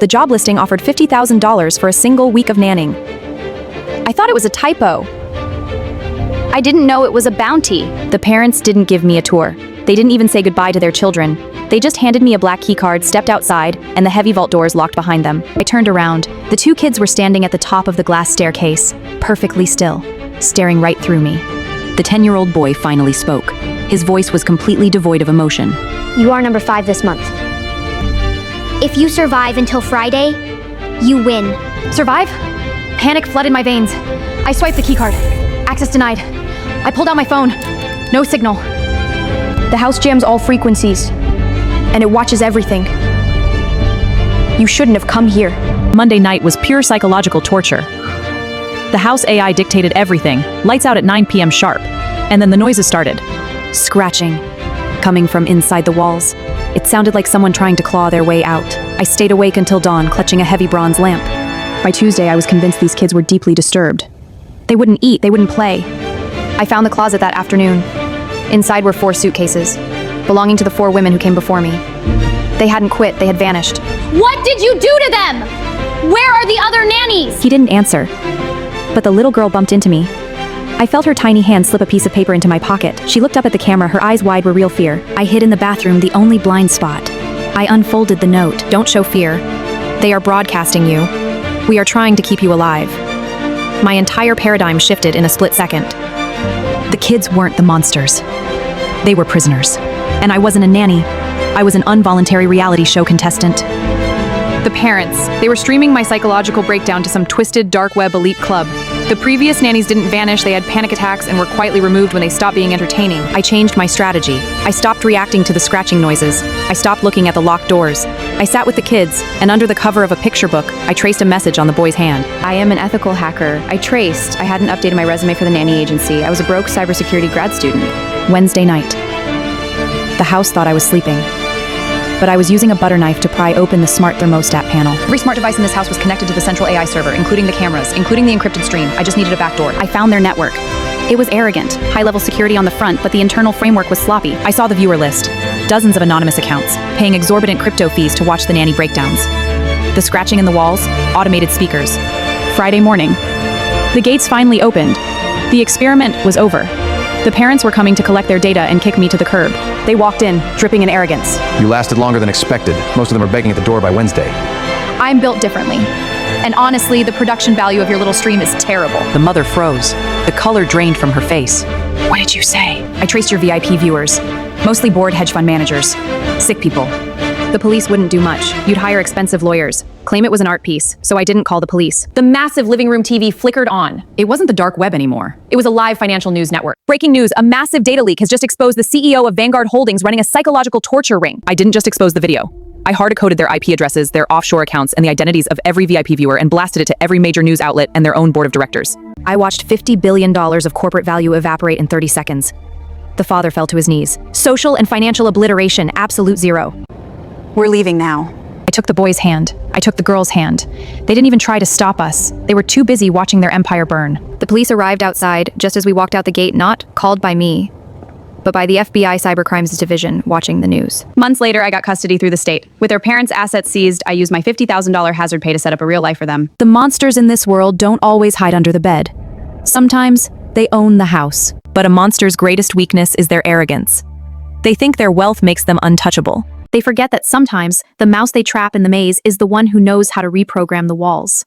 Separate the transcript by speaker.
Speaker 1: The job listing offered $50,000 for a single week of nanning. I thought it was a typo.
Speaker 2: I didn't know it was a bounty.
Speaker 1: The parents didn't give me a tour. They didn't even say goodbye to their children. They just handed me a black key card, stepped outside, and the heavy vault doors locked behind them. I turned around. The two kids were standing at the top of the glass staircase, perfectly still, staring right through me. The 10-year-old boy finally spoke. His voice was completely devoid of emotion.
Speaker 3: You are number 5 this month. If you survive until Friday, you win.
Speaker 2: Survive? Panic flooded my veins. I swiped the keycard. Access denied. I pulled out my phone. No signal. The house jams all frequencies, and it watches everything. You shouldn't have come here.
Speaker 1: Monday night was pure psychological torture. The house AI dictated everything, lights out at 9 p.m. sharp, and then the noises started. Scratching, coming from inside the walls. It sounded like someone trying to claw their way out. I stayed awake until dawn, clutching a heavy bronze lamp. By Tuesday, I was convinced these kids were deeply disturbed. They wouldn't eat, they wouldn't play.
Speaker 2: I found the closet that afternoon. Inside were 4 suitcases, belonging to the 4 women who came before me. They hadn't quit, they had vanished.
Speaker 3: What did you do to them? Where are the other nannies?
Speaker 1: He didn't answer, but the little girl bumped into me. I felt her tiny hand slip a piece of paper into my pocket. She looked up at the camera, her eyes wide with real fear. I hid in the bathroom, the only blind spot. I unfolded the note. Don't show fear. They are broadcasting you. We are trying to keep you alive. My entire paradigm shifted in a split second. The kids weren't the monsters. They were prisoners. And I wasn't a nanny. I was an involuntary reality show contestant.
Speaker 2: The parents. They were streaming my psychological breakdown to some twisted dark web elite club. The previous nannies didn't vanish, they had panic attacks and were quietly removed when they stopped being entertaining.
Speaker 1: I changed my strategy. I stopped reacting to the scratching noises. I stopped looking at the locked doors. I sat with the kids, and under the cover of a picture book, I traced a message on the boy's hand.
Speaker 2: I am an ethical hacker. I hadn't updated my resume for the nanny agency. I was a broke cybersecurity grad student.
Speaker 1: Wednesday night. The house thought I was sleeping, but I was using a butter knife to pry open the smart thermostat panel.
Speaker 2: Every smart device in this house was connected to the central AI server, including the cameras, including the encrypted stream. I just needed a backdoor.
Speaker 1: I found their network. It was arrogant, high-level security on the front, but the internal framework was sloppy. I saw the viewer list. Dozens of anonymous accounts, paying exorbitant crypto fees to watch the nanny breakdowns. The scratching in the walls, automated speakers. Friday morning. The gates finally opened. The experiment was over. The parents were coming to collect their data and kick me to the curb. They walked in, dripping in arrogance.
Speaker 4: You lasted longer than expected. Most of them are begging at the door by Wednesday.
Speaker 2: I'm built differently. And honestly, the production value of your little stream is terrible.
Speaker 1: The mother froze. The color drained from her face. What did you say? I traced your VIP viewers. Mostly bored hedge fund managers. Sick people. The police wouldn't do much. You'd hire expensive lawyers. Claim it was an art piece, so I didn't call the police. The massive living room TV flickered on. It wasn't the dark web anymore. It was a live financial news network. Breaking news, a massive data leak has just exposed the CEO of Vanguard Holdings running a psychological torture ring. I didn't just expose the video. I hard-coded their IP addresses, their offshore accounts, and the identities of every VIP viewer and blasted it to every major news outlet and their own board of directors. I watched $50 billion of corporate value evaporate in 30 seconds. The father fell to his knees. Social and financial obliteration, absolute zero.
Speaker 5: We're leaving now.
Speaker 1: I took the boy's hand. I took the girl's hand. They didn't even try to stop us. They were too busy watching their empire burn.
Speaker 2: The police arrived outside just as we walked out the gate, not called by me, but by the FBI Cybercrimes Division watching the news. Months later, I got custody through the state. With their parents' assets seized, I used my $50,000 hazard pay to set up a real life for them.
Speaker 1: The monsters in this world don't always hide under the bed. Sometimes they own the house. But a monster's greatest weakness is their arrogance. They think their wealth makes them untouchable. They forget that sometimes the mouse they trap in the maze is the one who knows how to reprogram the walls.